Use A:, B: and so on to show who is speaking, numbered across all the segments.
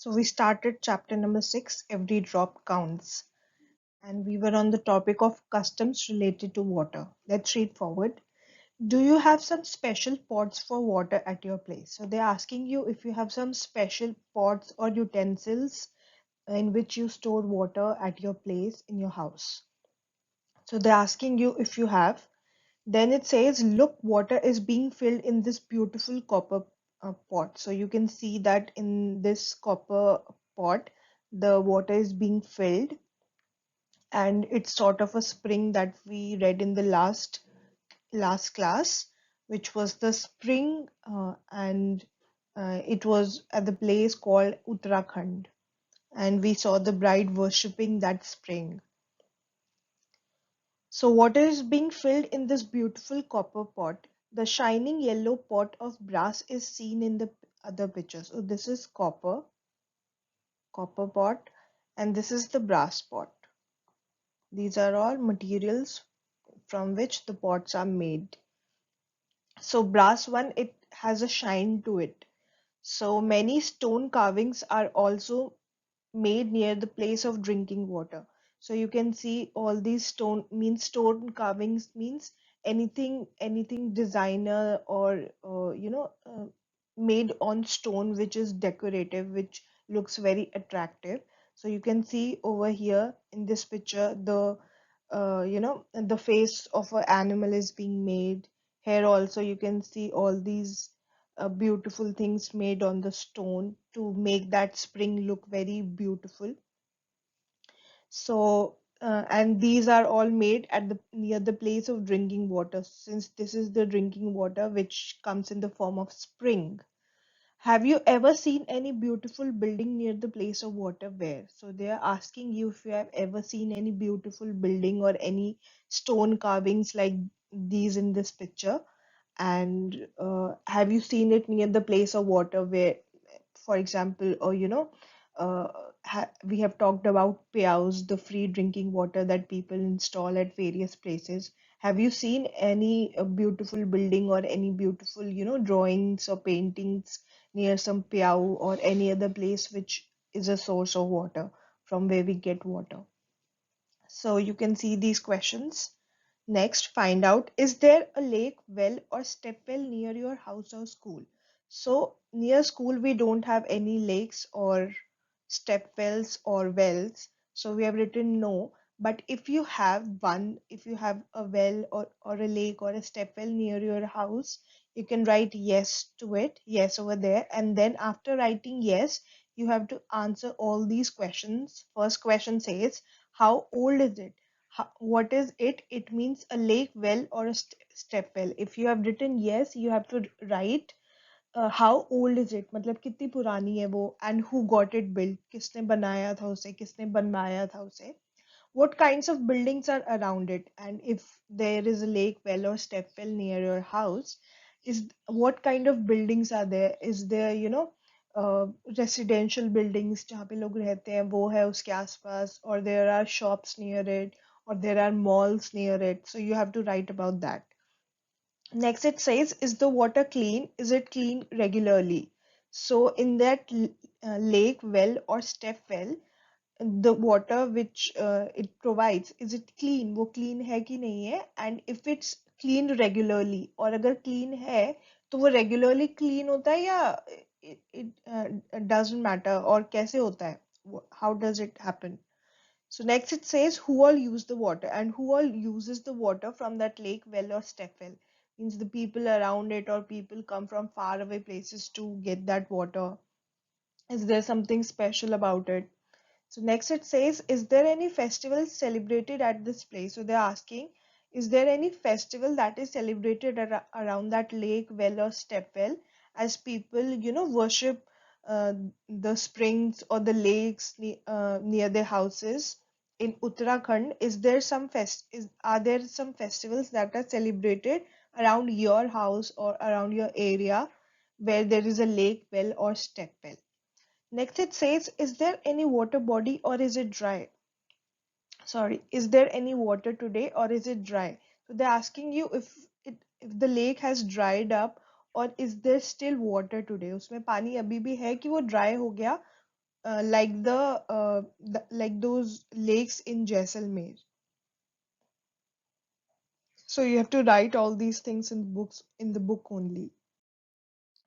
A: So we started chapter number 6, Every Drop Counts, and we were on the topic of customs related to water. Let's read forward. Do you have some special pots for water at your place? So they're asking you if you have some special pots or utensils in which you store water at your place in your house. So they're asking you if you have. Then it says, look, water is being filled in this beautiful copper pot. So you can see that in this copper pot, the water is being filled, and it's sort of a spring that we read in the last class, which was the spring, and it was at the place called Uttarakhand, and we saw the bride worshipping that spring. So water is being filled in this beautiful copper pot. The shining yellow pot of brass is seen in the other picture. So this is copper pot, and this is the brass pot. These are all materials from which the pots are made. So brass one, it has a shine to it. So many stone carvings are also made near the place of drinking water. So you can see all these stone carvings means anything designer or made on stone which is decorative, which looks very attractive. So you can see over here in this picture the face of an animal is being made. Here also you can see all these beautiful things made on the stone to make that spring look very beautiful. So and these are all made at the near the place of drinking water, since this is the drinking water which comes in the form of spring. Have you ever seen any beautiful building near the place of water? Where? So they are asking you if you have ever seen any beautiful building or any stone carvings like these in this picture. And have you seen it near the place of water where, for example, or uh, we have talked about payaus, the free drinking water that people install at various places. Have you seen any beautiful building or any beautiful, drawings or paintings near some payau or any other place which is a source of water from where we get water? So you can see these questions. Next, find out, is there a lake, well, or step well near your house or school? So near school, we don't have any lakes or step wells or wells. So we have written no. But if you have one, if you have a well or a lake or a step well near your house, you can write yes to it, yes over there. And then after writing yes, you have to answer all these questions. First question says, how old is it? What is it? It means a lake, well, or a step well. If you have written yes, you have to write how old is it, मतलब कितनी पुरानी है वो, and who got it built, किसने बनाया था उसे, किसने बनवाया था उसे. What kinds of buildings are around it, and if there is a lake, well, or step well near your house, is what kind of buildings are there? Is there residential buildings जहाँ पे लोग रहते हैं वो है उसके आसपास, or there are shops near it, or there are malls near it? So you have to write about that. Next, it says, is the water clean? Is it clean regularly? So in that lake, well, or step well, the water which it provides, is it clean? वो clean है कि नहीं है? And if it's cleaned regularly, और अगर clean है तो वो regularly clean होता है या it doesn't matter, और कैसे होता है? How does it happen? So next it says, who all use the water, and who all uses the water from that lake, well, or step well? Means the people around it, or people come from far away places to get that water. Is there something special about it? So next it says, is there any festival celebrated at this place? So they're asking, is there any festival that is celebrated around that lake, well, or step well, as people, worship uh, the springs or the lakes near their houses? In Uttarakhand, are there some festivals that are celebrated around your house or around your area where there is a lake, well, or step well? Next it says, is there any water body or is it dry? Sorry, is there any water today or is it dry? So they're asking you if the lake has dried up, or is there still water today? उसमें पानी अभी भी है कि वो dry हो गया, like those lakes in Jaisalmer. So you have to write all these things in books in the book only.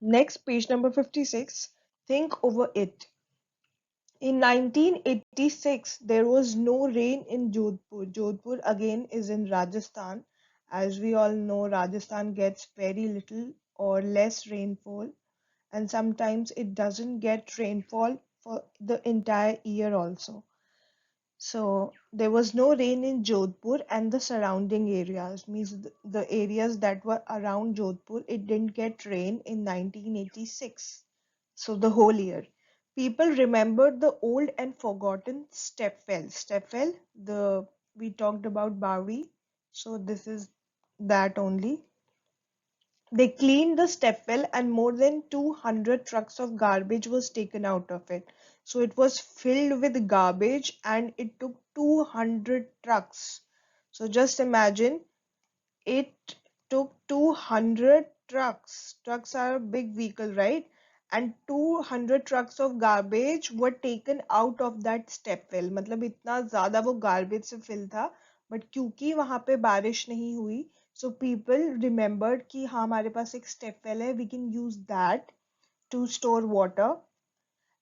A: Next, page number 56. Think over it. In 1986, there was no rain in Jodhpur. Jodhpur again is in Rajasthan. As we all know, Rajasthan gets very little or less rainfall, and sometimes it doesn't get rainfall for the entire year also. So there was no rain in Jodhpur and the surrounding areas, means the areas that were around Jodhpur, it didn't get rain in 1986. So the whole year. People remembered the old and forgotten stepwell. Stepwell, we talked about Bawi. So this is that only. They cleaned the stepwell and more than 200 trucks of garbage was taken out of it. So it was filled with garbage and it took 200 trucks. So just imagine it took 200 trucks. Trucks are a big vehicle, right? And 200 trucks of garbage were taken out of that stepwell. मतलब इतना ज़्यादा वो garbage से fill था. But क्योंकि वहाँ पे बारिश नहीं हुई, so people remembered कि हाँ हमारे पास एक stepwell है, we can use that to store water.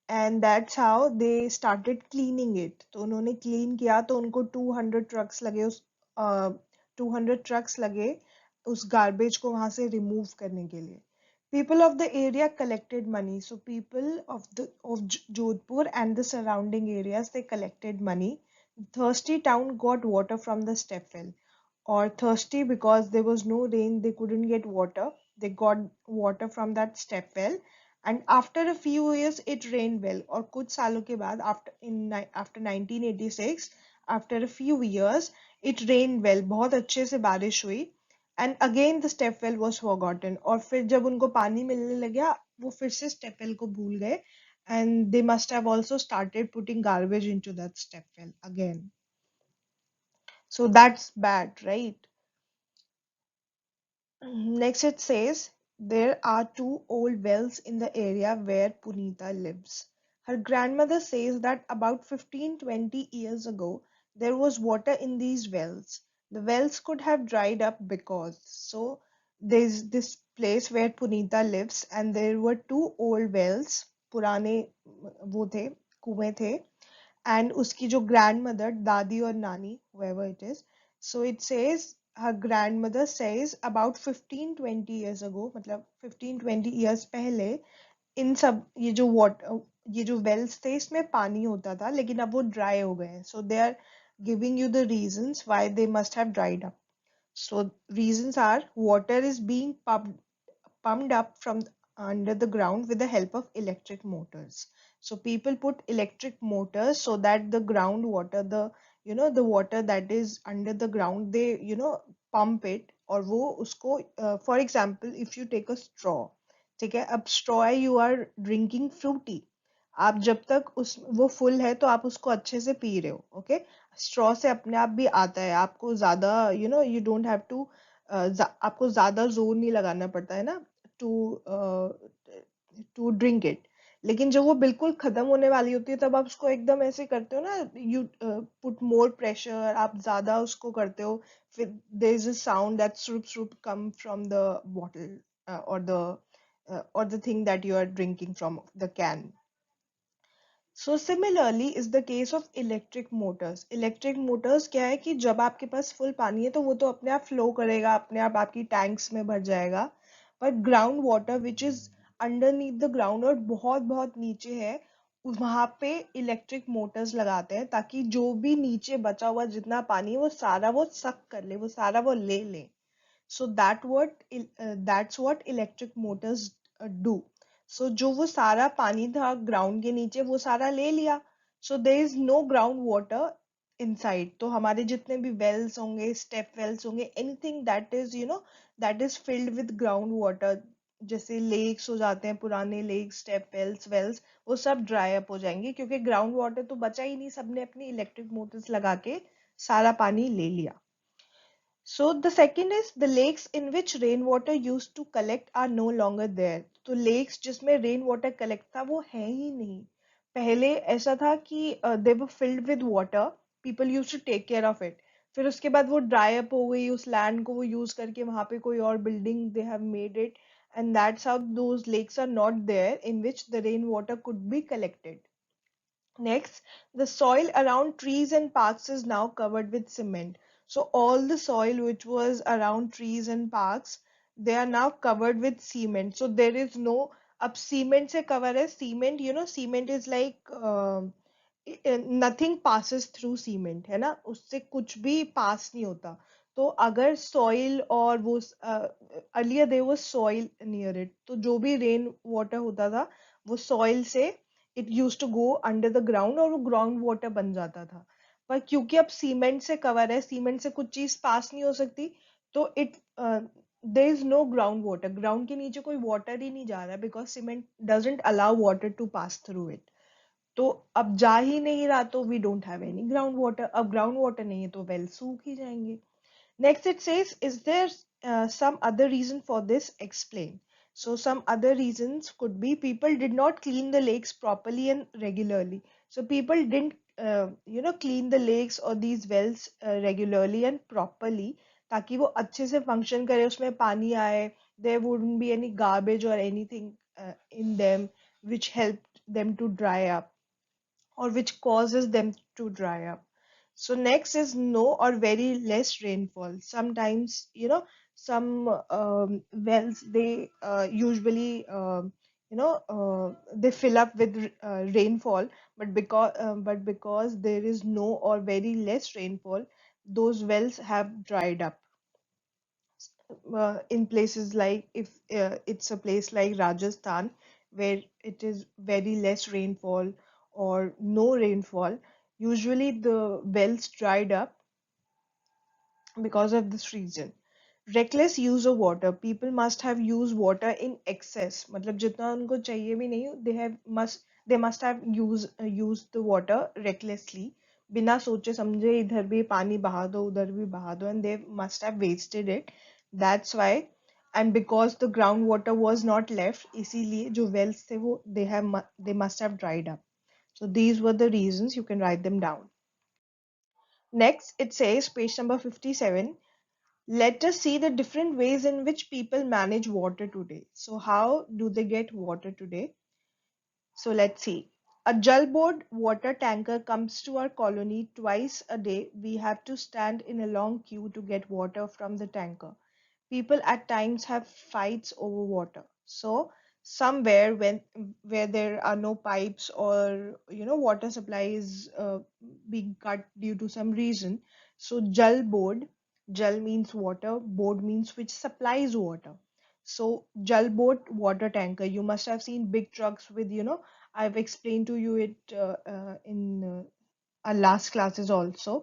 A: And that's how they started cleaning it. तो उन्होंने clean किया तो उनको 200 trucks लगे 200 trucks लगे उस garbage को वहां से remove करने के लिए. People of the area collected money. So people of Jodhpur and the surrounding areas, they collected money. Thirsty town got water from the stepwell. Or thirsty because there was no rain, they couldn't get water. They got water from that stepwell, and after a few years it rained well. और कुछ सालों के बाद after 1986, after a few years it rained well, बहुत अच्छे से बारिश हुई. And again the stepwell was forgotten. और फिर जब उनको पानी मिलने लगा वो फिर से stepwell को भूल गए. And they must have also started putting garbage into that stepwell again. So that's bad, right? Next, it says there are two old wells in the area where Punita lives. Her grandmother says that about 15-20 years ago, there was water in these wells. The wells could have dried up because. So, there's this place where Punita lives, and there were two old wells. पुराने वो थे कुएं थे, and उसकी जो grandmother, दादी और नानी, whoever it is, so it says her grandmother says about 15-20 years ago, मतलब 15-20 years पहले इन सब ये जो wells थे इसमें पानी होता था लेकिन अब वो dry हो गए हैं. So they are giving you the reasons why they must have dried up. So reasons are water is being pumped up from under the ground with the help of electric motors. So people put electric motors so that the groundwater, the water that is under the ground, they pump it. और वो उसको for example, if you take a straw, ठीक है, अब straw है, you are drinking fruity. आप जब तक उस वो फुल है तो आप उसको अच्छे से पी रहे हो, ओके. स्ट्रॉ से अपने आप भी आता है, आपको ज्यादा यू डोंट हैव टू आपको ज्यादा जोर नहीं लगाना पड़ता है ना टू टू ड्रिंक इट. लेकिन जब वो बिल्कुल खत्म होने वाली होती है तब आप उसको एकदम ऐसे करते हो ना, यू पुट मोर प्रेशर, आप ज्यादा उसको करते हो, फिर there is a sound that श्रुप श्रुप come from the bottle or the thing that you are drinking from the can. So similarly is the case of electric motors. Electric motors क्या है कि जब आपके पास full पानी है तो वो तो अपने आप flow करेगा, अपने आप आपकी tanks में भर जाएगा. But ground water which is underneath the ground और बहुत बहुत नीचे है, वहां पे इलेक्ट्रिक मोटर्स लगाते हैं ताकि जो भी नीचे बचा हुआ जितना पानी है वो सारा वो सक कर ले, वो सारा वो ले ले. So that's what electric motors do. So जो वो सारा पानी था ग्राउंड के नीचे वो सारा ले लिया. So there is no ground water inside. तो हमारे जितने भी wells होंगे, step wells होंगे, anything that is filled with ground water, जैसे lakes हो जाते हैं पुराने lakes, step wells, वो सब dry up हो जाएंगे क्योंकि ground water तो बचा ही नहीं, सबने अपनी electric motors लगा के सारा पानी ले लिया. So the second is the lakes in which rainwater used to collect are no longer there. तो lakes जिसमें rainwater collect था वो है ही नहीं. पहले ऐसा था कि they were filled with water, people used to take care of it. फिर उसके बाद वो ड्राई अप हो गई, उस लैंड को वो यूज करके वहां पे कोई और building they have made it, and that's how those lakes are not there in which the rain water could be collected. Next, the soil around trees and parks is now covered with cement. So all the soil which was around trees and parks, they are now covered with cement. So there is no, अब cement से cover है, cement, you know, cement is like nothing passes through cement, है ना, उससे कुछ भी pass नहीं होता। तो अगर soil और वो earlier there was soil near it, तो जो भी rain water होता था वो soil से it used to go under the ground और वो ग्राउंड वाटर बन जाता था। पर क्योंकि अब सीमेंट से कवर है, सीमेंट से कुछ चीज पास नहीं हो सकती, तो it there is no ground water, ground के नीचे कोई वाटर ही नहीं जा रहा है, because cement doesn't allow water to pass through it. तो अब जा ही नहीं रहा, तो we don't have any ground water. अब ग्राउंड वाटर नहीं है तो वेल सूख ही जाएंगे। Next, it says, is there some other reason for this? Explain. So, some other reasons could be people did not clean the lakes properly and regularly. So, people didn't, clean the lakes or these wells regularly and properly, ताकि वो अच्छे से function करे, उसमें पानी आए, there wouldn't be any garbage or anything in them which helped them to dry up or which causes them to dry up. So next is no or very less rainfall. Sometimes, some wells, they usually, they fill up with rainfall, but because there is no or very less rainfall, those wells have dried up. In places like, if it's a place like Rajasthan where it is very less rainfall or no rainfall, usually the wells dried up because of this reason. Reckless use of water. People must have used water in excess. मतलब जितना उनको चाहिए भी नहीं, they must have used the water recklessly. बिना सोचे समझे इधर भी पानी बहा दो, उधर भी बहा दो, and they must have wasted it. That's why, and because the groundwater was not left, इसीलिए जो wells थे वो they must have dried up. So these were the reasons. You can write them down. Next, it says, page number 57. Let us see the different ways in which people manage water today. So, how do they get water today? So, let's see. A Jal Board water tanker comes to our colony twice a day. We have to stand in a long queue to get water from the tanker. People at times have fights over water. So somewhere when where there are no pipes, or water supply is being cut due to some reason, so Jal Board, Jal means water, board means which supplies water. So Jal Board water tanker, you must have seen big trucks with, I've explained to you it in last classes also,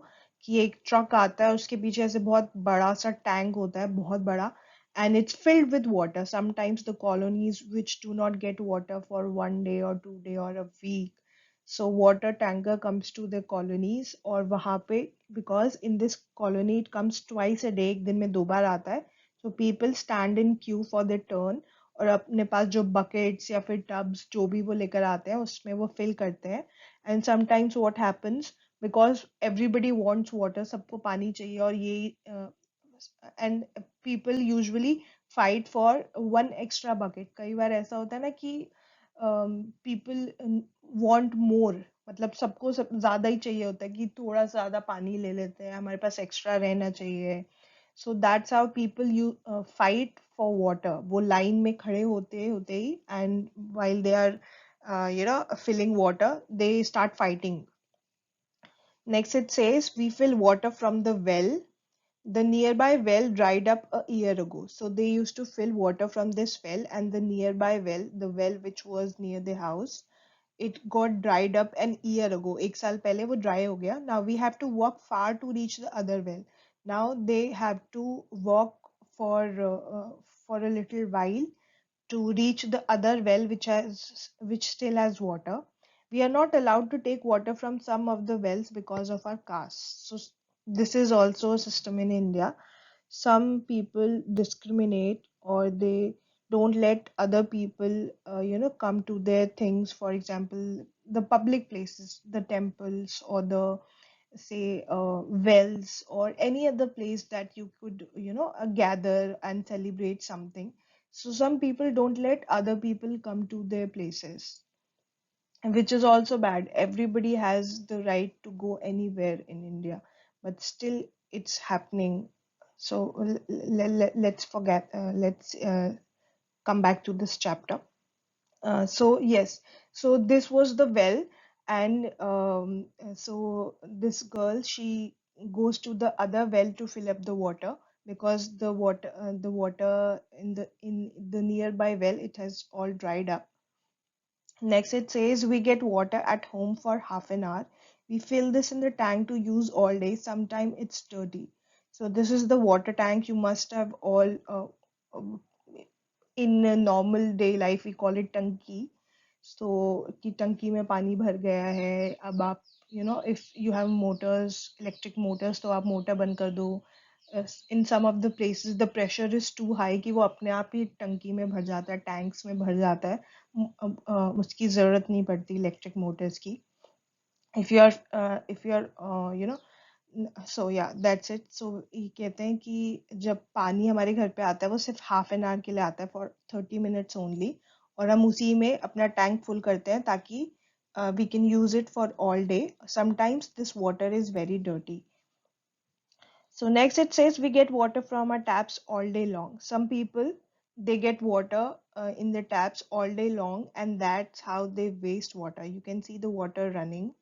A: कि एक truck आता है, उसके पीछे ऐसे बहुत बड़ा सा टैंक होता है, बहुत बड़ा, and it's filled with water. Sometimes the colonies which do not get water for 1 day or 2 day or a week, so water tanker comes to the colonies, और वहां पे, because in this colony it comes twice a day, एक दिन में 2 बार आता है, so people stand in queue for their turn, और अपने पास जो buckets या फिर tubs जो भी वो लेकर आते हैं उसमें वो fill करते हैं। And sometimes what happens, because everybody wants water, सबको पानी चाहिए, और ये and people usually fight for one extra bucket. कई बार ऐसा होता है ना कि people want more, मतलब सबको ज्यादा ही चाहिए होता है, कि थोड़ा ज्यादा पानी ले लेते हैं, हमारे पास एक्स्ट्रा रहना चाहिए। So that's how people fight for water. वो लाइन में खड़े होते होते ही, and while they are filling water, they start fighting. Next it says, we fill water from the well. The nearby well dried up a year ago. So they used to fill water from this well, and the nearby well, the well which was near the house, it got dried up an year ago. एक साल पहले वो dry हो गया. Now we have to walk far to reach the other well. Now they have to walk for for a little while to reach the other well which still has water. We are not allowed to take water from some of the wells because of our caste. So this is also a system in India. Some people discriminate, or they don't let other people come to their things. For example, the public places, the temples, or the, say, wells, or any other place that you could gather and celebrate something. So some people don't let other people come to their places, which is also bad. Everybody has the right to go anywhere in India, but still it's happening. So let's forget, let's come back to this chapter. So yes, so this was the well, and so this girl, she goes to the other well to fill up the water, because the water in the nearby well, it has all dried up. Next, it says we get water at home for half an hour. We fill this in the tank to use all day. Sometimes it's dirty. So this is the water tank. You must have all um, in a normal day life we call it टंकी. So कि टंकी में पानी भर गया है, अब आप if you have motors, electric motors, तो आप मोटर बंद कर दो. In some of the places the pressure is too high कि वो अपने आप ही टंकी में भर जाता है, टैंक्स में भर जाता है. उसकी जरूरत नहीं पड़ती इलेक्ट्रिक मोटर्स की. If you are सो या दैट्स इट. सो ये कहते हैं कि जब पानी हमारे घर पे आता है वो सिर्फ हाफ एन आवर के लिए आता है, फॉर 30 minutes ओनली, और हम उसी में अपना टैंक फुल करते हैं ताकि we can use it for all day. Sometimes this water is very dirty. So next it says we get water from our taps all day long. Some people, they get water in the taps all day long, and that's how they waste water. You can see the water running,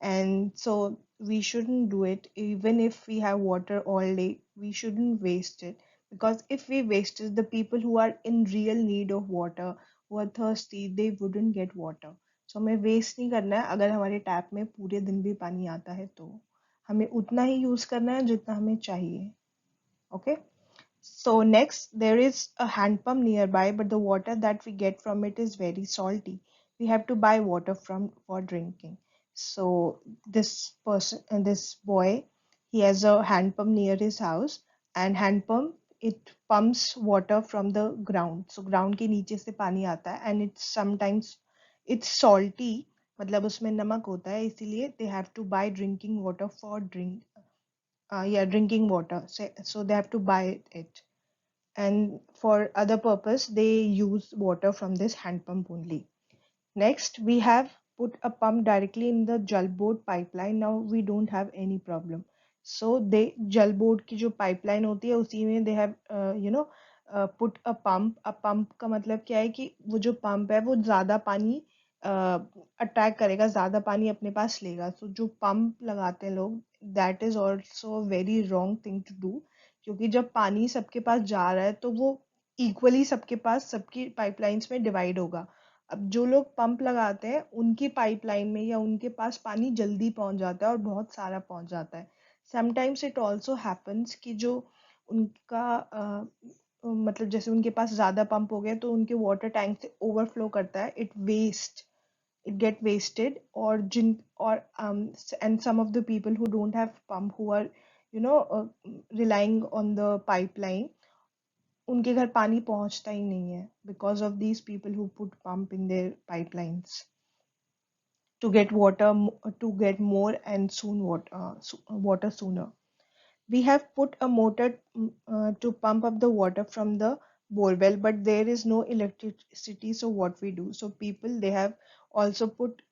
A: and so we shouldn't do it. Even if we have water all day, we shouldn't waste it, because if we waste it, the people who are in real need of water, who are thirsty, they wouldn't get water. So हमें waste नहीं करना है. अगर हमारे tap में पूरे दिन भी पानी आता है तो हमें उतना ही यूज करना है जितना हमें चाहिए. Okay. So next, there is a hand pump nearby, but the water that we get from it is very salty. We have to buy water from for drinking. So this person and this boy, he has a hand pump near his house, and hand pump, it pumps water from the ground. So ground के नीचे से पानी आता है, and it's sometimes it's salty. मतलब उसमें नमक होता है, इसीलिए they have to buy drinking water for drinking water. So they have to buy it, and for other purpose they use water from this hand pump only. Next, we have put a pump directly in the jal board pipeline. Now we don't have any problem. So they jal board की जो pipeline होती है उसी में they have put a pump. A pump का मतलब क्या है कि वो जो pump है वो ज़्यादा पानी अट्रैक्ट करेगा, ज़्यादा पानी अपने पास लेगा. So जो pump लगाते हैं लोग, that is also a very wrong thing to do, क्योंकि जब पानी सबके पास जा रहा है तो वो इक्वली सबके पास सबकी पाइपलाइंस में डिवाइड होगा. अब जो लोग पंप लगाते हैं उनकी पाइपलाइन में या उनके पास पानी जल्दी पहुंच जाता है और बहुत सारा पहुंच जाता है. समटाइम्स इट ऑल्सो हैपन्स कि जो उनका मतलब जैसे उनके पास ज्यादा पंप हो गया तो उनके वाटर टैंक से ओवरफ्लो करता है, it get wasted. और जिन और and some of the people who don't have pump, who are relying on the pipeline, उनके घर पानी पहुंचता ही नहीं है because of these people who put pump in their pipelines to get water, to get more and soon water sooner. We have put a motor to pump up the water from the borewell, but there is no electricity. So what we do? So people, they have also put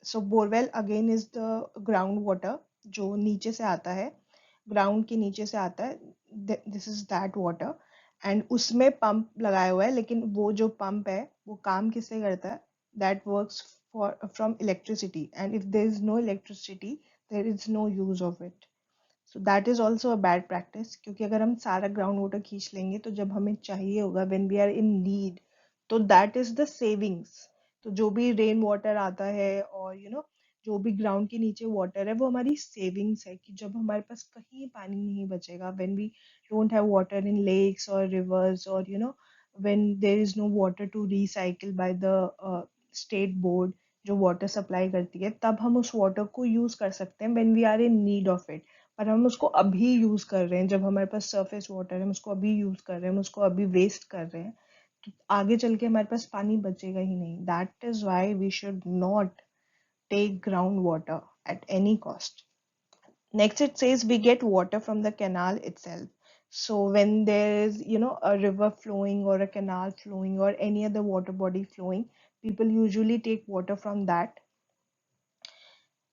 A: so borewell again is the groundwater जो नीचे से आता है, ground के नीचे से आता है. This is that water, and उसमें पंप लगाया हुआ है, लेकिन वो जो पंप है वो काम किससे करता है? That works for from electricity, and if there is no electricity there is no use of it. So that is also a bad practice, क्योंकि अगर हम सारा ग्राउंड वाटर खींच लेंगे तो जब हमें चाहिए होगा, when we are in need, तो दैट इज द सेविंग्स. तो जो भी रेन वाटर आता है और जो भी ग्राउंड के नीचे वाटर है वो हमारी सेविंग्स है, कि जब हमारे पास कहीं पानी नहीं बचेगा, when we don't have water in lakes और रिवर्स, और when there is no water to recycle by the state board जो वाटर सप्लाई करती है, तब हम उस वाटर को यूज कर सकते हैं when we are in need of it. पर हम उसको अभी यूज कर रहे हैं, जब हमारे पास सरफेस वाटर है हम उसको अभी यूज कर रहे हैं, हम उसको अभी वेस्ट कर रहे हैं, तो आगे चल के हमारे पास पानी बचेगा ही नहीं. That is why we should not take groundwater at any cost. Next, it says we get water from the canal itself. So when there is, a river flowing or a canal flowing or any other water body flowing, people usually take water from that.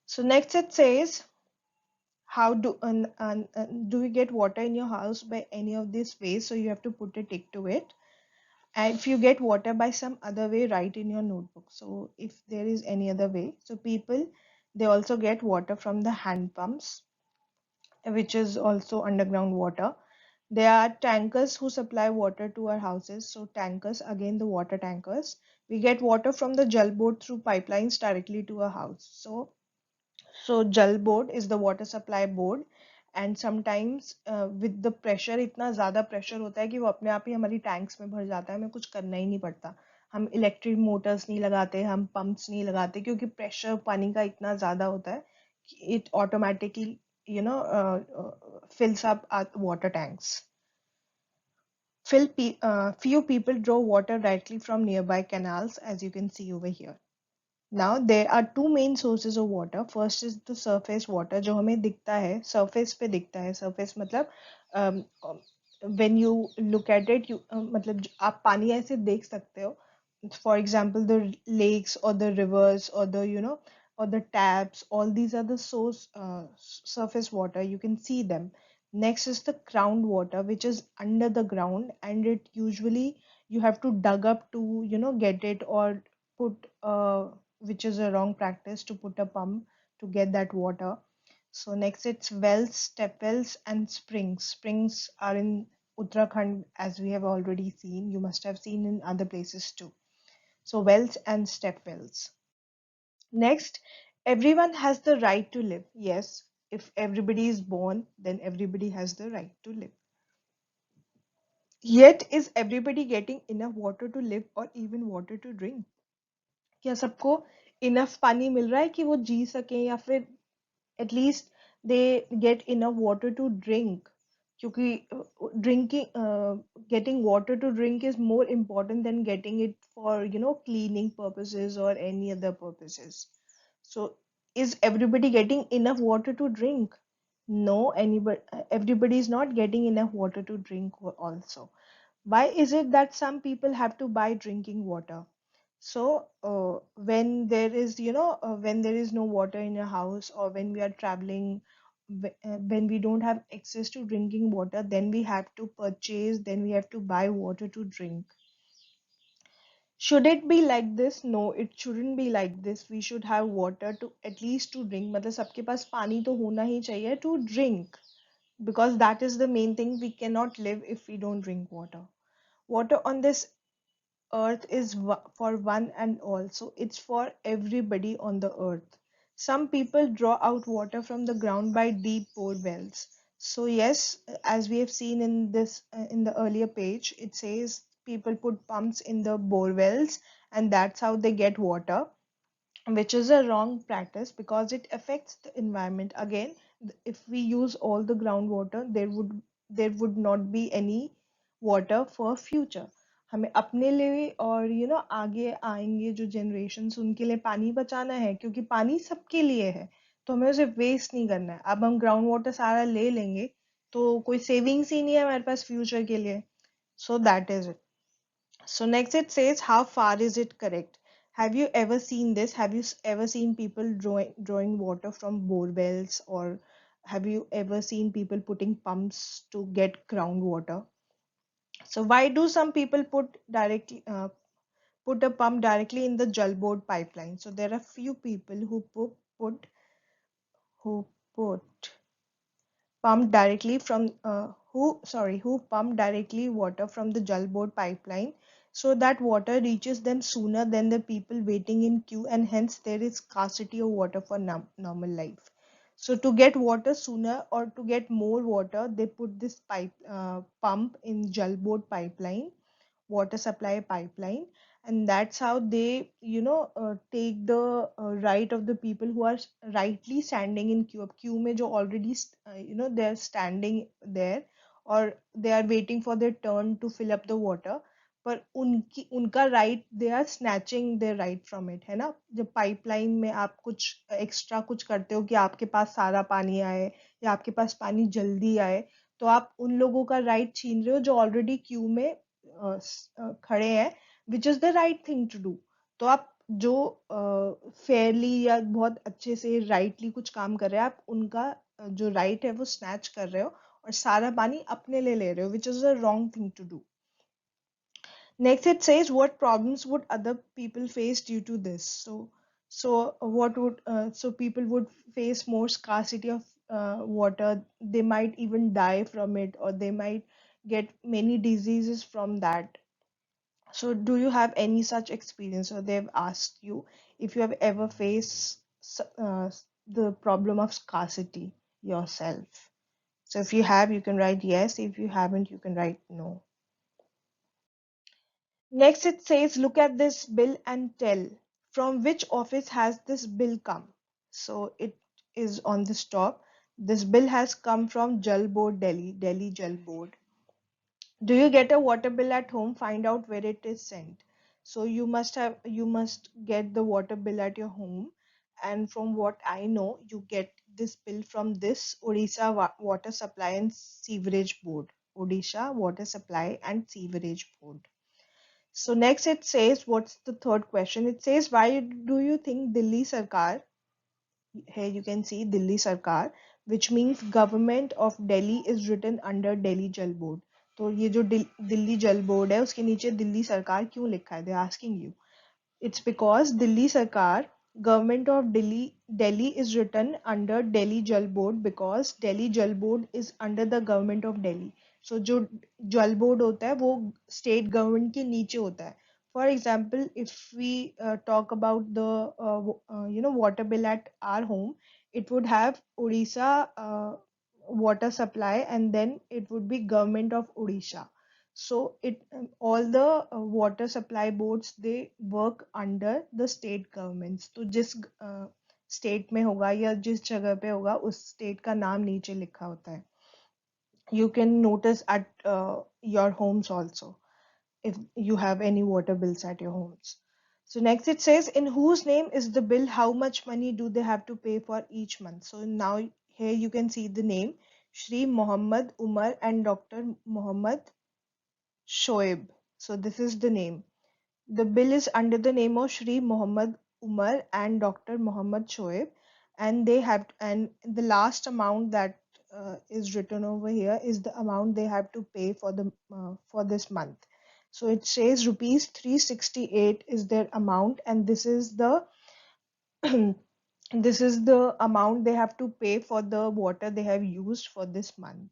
A: So next it says, how do we get water in your house by any of these ways? So you have to put a tick to it. And if you get water by some other way, write in your notebook. So if there is any other way, so people, they also get water from the hand pumps, which is also underground water. There are tankers who supply water to our houses. So tankers, again the water tankers. We get water from the jal board through pipelines directly to our house. So jal board is the water supply board, and sometimes with the pressure, इतना ज़्यादा pressure होता है कि वो अपने आप ही हमारी tanks में भर जाता है, हमें कुछ करना ही नहीं पड़ता. हम electric motors नहीं लगाते, हम pumps नहीं लगाते, क्योंकि pressure पानी का इतना ज़्यादा होता है कि it automatically fills up our water tanks. Few people draw water directly from nearby canals, as you can see over here. Now there are two main sources of water. First is the surface water, जो हमें दिखता है, surface पे दिखता है. Surface मतलब um, when you look at it, मतलब आप पानी ऐसे देख सकते हो. For example, the lakes or the rivers or the or the taps. All these are the surface water. You can see them. Next is the groundwater, which is under the ground, and it usually you have to dug up to get it, or put which is a wrong practice, to put a pump to get that water. So next it's wells, step wells, and springs. Springs are in Uttarakhand, as we have already seen. You must have seen in other places too. So wells and step wells. Next, everyone has the right to live. Yes, if everybody is born, then everybody has the right to live. Yet, is everybody getting enough water to live or even water to drink? क्या सबको enough पानी मिल रहा है कि वो जी सकें, या फिर at least they get enough water to drink? क्योंकि drinking getting water to drink is more important than getting it for cleaning purposes और any other purposes. So is everybody getting enough water to drink? No, everybody is not getting enough water to drink also. Why is it that some people have to buy drinking water? So when there is, when there is no water in your house, or when we are traveling, when we don't have access to drinking water, then we have to purchase, then we have to buy water to drink. Should it be like this? No, it shouldn't be like this. We should have water to at least to drink. मतलब सबके पास पानी तो होना ही चाहिए to drink, because that is the main thing. We cannot live if we don't drink water. Water on this earth is for one and all, so it's for everybody on the earth. Some people draw out water from the ground by deep bore wells. So yes, as we have seen in this in the earlier page, it says people put pumps in the bore wells, and that's how they get water, which is a wrong practice because it affects the environment. Again, if we use all the groundwater, there would not be any water for future. हमें अपने लिए और आगे आएंगे जो generations, उनके लिए पानी बचाना है, क्योंकि पानी सबके लिए है, तो हमें उसे वेस्ट नहीं करना है. अब हम ग्राउंड वाटर सारा ले लेंगे तो कोई सेविंग्स ही नहीं है हमारे पास फ्यूचर के लिए. सो that is it. So next it says, how far is it correct? Have you ever seen this? Have you ever seen people drawing water from bore wells, or have you ever seen people putting pumps to get groundwater? So why do some people put a pump directly in the jal board pipeline? So there are few people who put pumped directly from who pump directly water from the jal board pipeline, so that water reaches them sooner than the people waiting in queue, and hence there is scarcity of water for normal life. So to get water sooner or to get more water, they put this pump in jal board pipeline, water supply pipeline, and that's how they take the right of the people who are rightly standing in queue. अब queue में जो already they're standing there, or they are waiting for their turn to fill up the water, पर उनकी उनका right they are snatching their right from it, है ना? जब pipeline में आप कुछ एक्स्ट्रा कुछ करते हो कि आपके पास सारा पानी आए या आपके पास पानी जल्दी आए, तो आप उन लोगों का राइट छीन रहे हो जो ऑलरेडी क्यू में खड़े हैं, which is the right thing to do. तो आप जो फेयरली या बहुत अच्छे से राइटली कुछ काम कर रहे हैं, आप उनका जो राइट है वो स्नैच कर रहे हो और सारा पानी अपने लिए ले रहे हो, which is a wrong thing to do. Next, it says what problems would other people face due to this. So people would face more scarcity of water. They might even die from it, or they might get many diseases from that. So, do you have any such experience, or they've asked you if you have ever faced the problem of scarcity yourself? So, if you have, you can write yes. If you haven't, you can write no. Next, it says, look at this bill and tell from which office has this bill come. So it is on the top. This bill has come from Jal Board Delhi, Delhi Jal Board. Do you get a water bill at home? Find out where it is sent. So you must get the water bill at your home. And from what I know, you get this bill from this Odisha Water Supply and Sewerage Board. Odisha Water Supply and Sewerage Board. So next it says, what's the third question? It says, why do you think Delhi Sarkar, here you can see Delhi Sarkar, which means government of Delhi is written under Delhi Jal Board. तो ये जो दिल्ली जल board है उसके नीचे दिल्ली सरकार क्यों लिखा है? They are asking you. It's because Delhi Sarkar, Government of Delhi is written under Delhi Jal Board because Delhi Jal Board is under the Government of Delhi. So जो जल बोर्ड होता है वो स्टेट गवर्नमेंट के नीचे होता है. For example, if we talk about the water bill at our home, it would have Odisha water supply, and then it would be Government of Odisha. So it all the water supply boards they work under the state governments. तो जिस state में होगा या जिस जगह पे होगा उस स्टेट का नाम नीचे लिखा होता है. You can notice at your homes also if you have any water bills at your homes. So next it says, in whose name is the bill? How much money do they have to pay for each month? So now here you can see the name Shri Muhammad Umar and Dr. Muhammad Shoaib. So this is the name. The bill is under the name of Shri Muhammad Umar and Dr. Muhammad Shoaib, and the last amount that is written over here is the amount they have to pay for this month. So it says rupees 368 is their amount, and this is the this is the amount they have to pay for the water they have used for this month.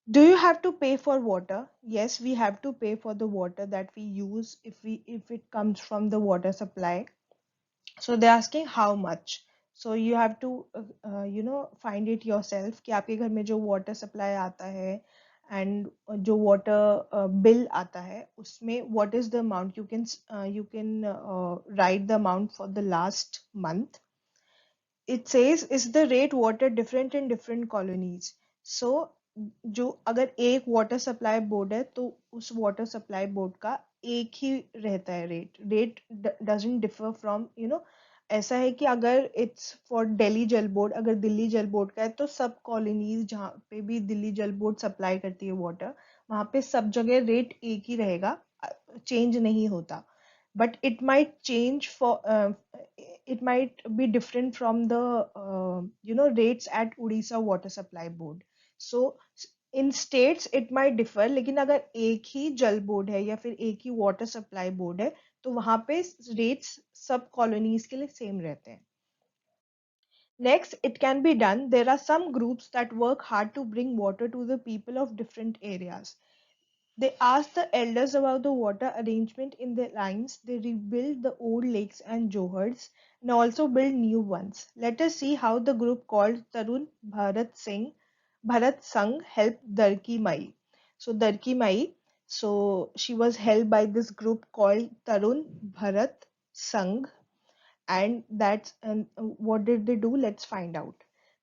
A: Do you have to pay for water? Yes, we have to pay for the water that we use if it comes from the water supply. So they're asking how much. So you have to find it yourself कि आपके घर में जो water supply आता है and जो water bill आता है उसमें what is the amount. You can write the amount for the last month. It says, is the rate water different in different colonies? So जो अगर एक वाटर सप्लाई बोर्ड है तो उस वाटर सप्लाई बोर्ड का एक ही रहता है रेट डजंट डिफर फ्रॉम ऐसा है कि अगर इट्स फॉर दिल्ली जल बोर्ड, अगर दिल्ली जल बोर्ड का है तो सब कॉलोनीज जहाँ पे भी दिल्ली जल बोर्ड सप्लाई करती है वाटर वहाँ पे सब जगह रेट एक ही रहेगा, चेंज नहीं होता. But it might change it might be different from the rates at Odisha Water Supply Board. So in states it might differ, लेकिन अगर एक ही जल बोर्ड है या फिर एक ही वाटर सप्लाई बोर्ड है तो वहां पे रेट्स सब कॉलोनीज के लिए सेम रहते हैं. Next, it can be done. There are some groups that work hard to bring water to the people of different areas. They ask the elders about the water arrangement in their lines. They rebuild the old lakes and johars and also build new ones. Let us see how the group called Tarun Bharat Sangh helped Darki Mai. So Darki Mai. So she was held by this group called Tarun Bharat Sangh. And what did they do? Let's find out.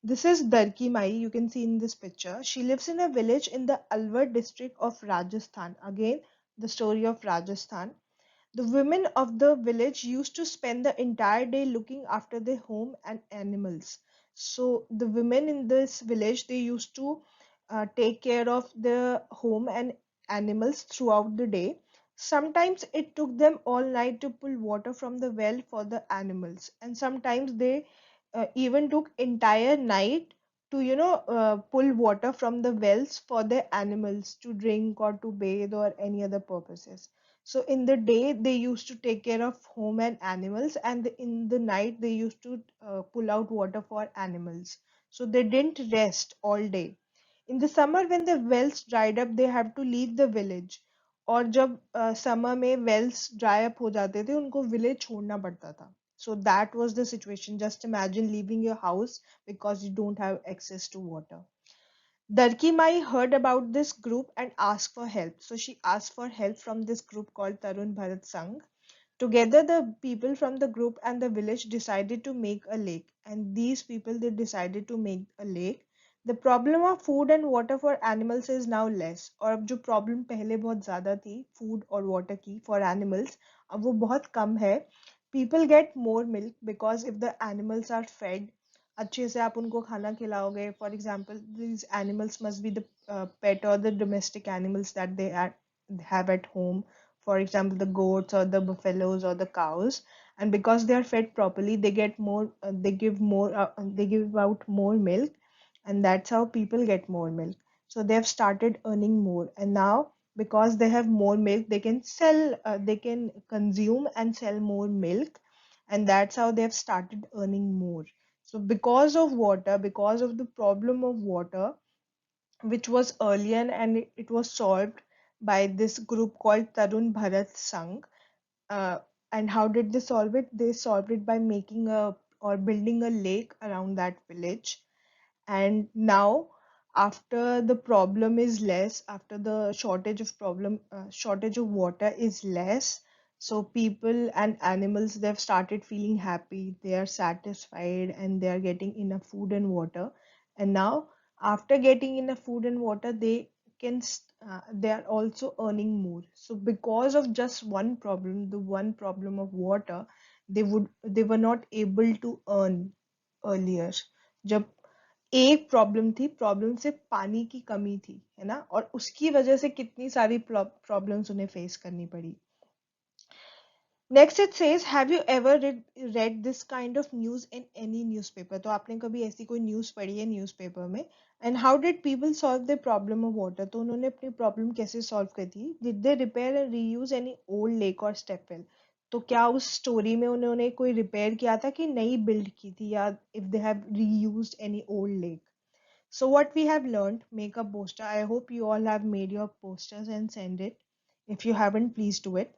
A: This is Darki Mai, you can see in this picture. She lives in a village in the Alwar district of Rajasthan. Again, the story of Rajasthan. The women of the village used to spend the entire day looking after their home and animals. So the women in this village, they used to take care of the home and animals throughout the day. Sometimes it took them all night to pull water from the well for the animals, and sometimes they even took entire night to pull water from the wells for their animals to drink or to bathe or any other purposes. So in the day they used to take care of home and animals, and in the night they used to pull out water for animals. So they didn't rest all day. In the summer when the wells dried up, they have to leave the village. और जब summer में Wales dry up हो जाते थे, उनको village छोड़ना पड़ता था. So that was the situation. Just imagine leaving your house because you don't have access to water. Darki Mai heard about this group and asked for help. So she asked for help from this group called Tarun Bharat Sangh. Together, the people from the group and the village decided to make a lake. And these people, they decided to make a lake. The problem of food and water for animals is now less. और अब जो problem पहले बहुत ज़्यादा थी food और water की for animals, अब वो बहुत कम है. People get more milk because if the animals are fed, अच्छे से आप उनको खाना खिलाओगे. For example, these animals must be the pet or the domestic animals that have at home. For example, the goats or the buffaloes or the cows. And because they are fed properly, they get more. They give more. They give out more milk, and that's how people get more milk. So they have started earning more, and now because they have more milk, they can sell. They can consume and sell more milk, and that's how they have started earning more. So because of water, because of the problem of water, which was earlier and it was solved by this group called Tarun Bharat Sangh. Uh, and how did they solve it? They solved it by making a or building a lake around that village. And now, after the problem is less, after the shortage of water is less, so people and animals, they've started feeling happy, they are satisfied, and they are getting enough food and water. And now, after getting enough food and water, they are also earning more. So because of just one problem, the one problem of water, they were not able to earn earlier. जब एक problem थी, problem सिर्फ पानी की कमी थी, है ना, और उसकी वजह से कितनी सारी प्रॉब्लम्स उन्हें फेस करनी पड़ी. Next it says, have you ever read this kind of news in any newspaper? तो आपने कभी ऐसी कोई न्यूज़ पढ़ी है न्यूज़पेपर में? And how did people solve the problem of water? तो उन्होंने अपनी प्रॉब्लम कैसे सॉल्व की थी? Did they repair and reuse any old lake और स्टेपवेल? तो क्या उस स्टोरी में उन्होंने कोई रिपेयर किया था कि नई बिल्ड की थी, या if they have reused any old lake? So what we have learned, make a poster. I hope you all have made your posters and send it. If you haven't, please do it.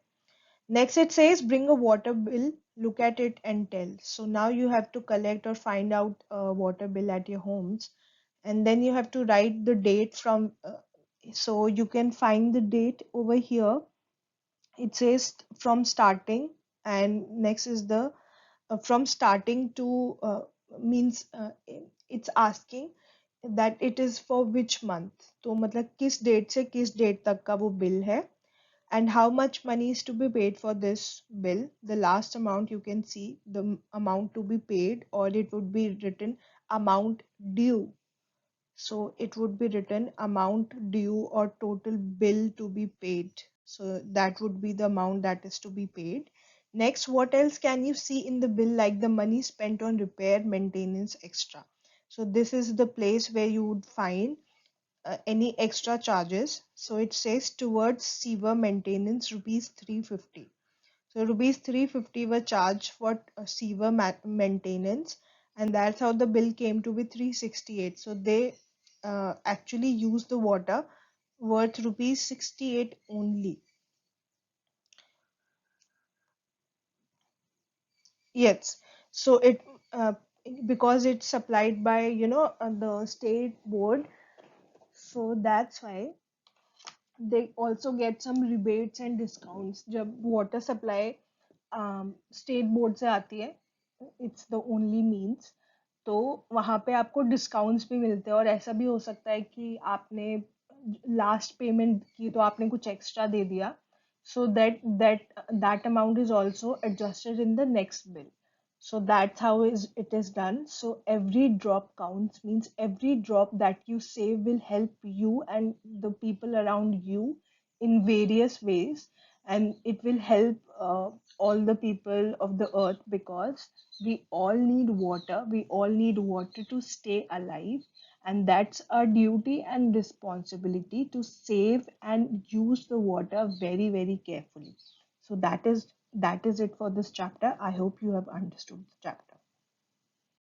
A: Next it says bring a water bill, look at it and tell. So now you have to collect or find out a water bill at your homes, and then you have to write the date from so you can find the date over here. It says from starting, and next is the from starting to means it's asking that it is for which month. तो मतलब किस date से किस date तक का वो bill है, and how much money is to be paid for this bill. The last amount you can see the amount to be paid, or it would be written amount due. So it would be written amount due or total bill to be paid. So that would be the amount that is to be paid. Next, what else can you see in the bill, like the money spent on repair, maintenance, extra? So this is the place where you would find any extra charges. So it says towards sewer maintenance rupees 350. So rupees 350 were charged for sewer maintenance, and that's how the bill came to be 368. So they actually used the water worth rupees 68 only. Yes. So it uh, because it's supplied by the state board, so that's why. they also get some rebates and discounts जब water supply state board से आती है, it's the only means, तो वहाँ पे आपको discounts भी मिलते हैं। और ऐसा भी हो सकता है कि आपने लास्ट पेमेंट की तो आपने कुछ एक्स्ट्रा दे दिया, so that amount is also adjusted in the next bill. So that's how it is done. So every drop counts, means every drop that you save will help you and the people around you in various ways, and it will help all the people of the earth, because we all need water. We all need water to stay alive, and that's our duty and responsibility to save and use the water very, very carefully. So that is it for this chapter. I hope you have understood the chapter.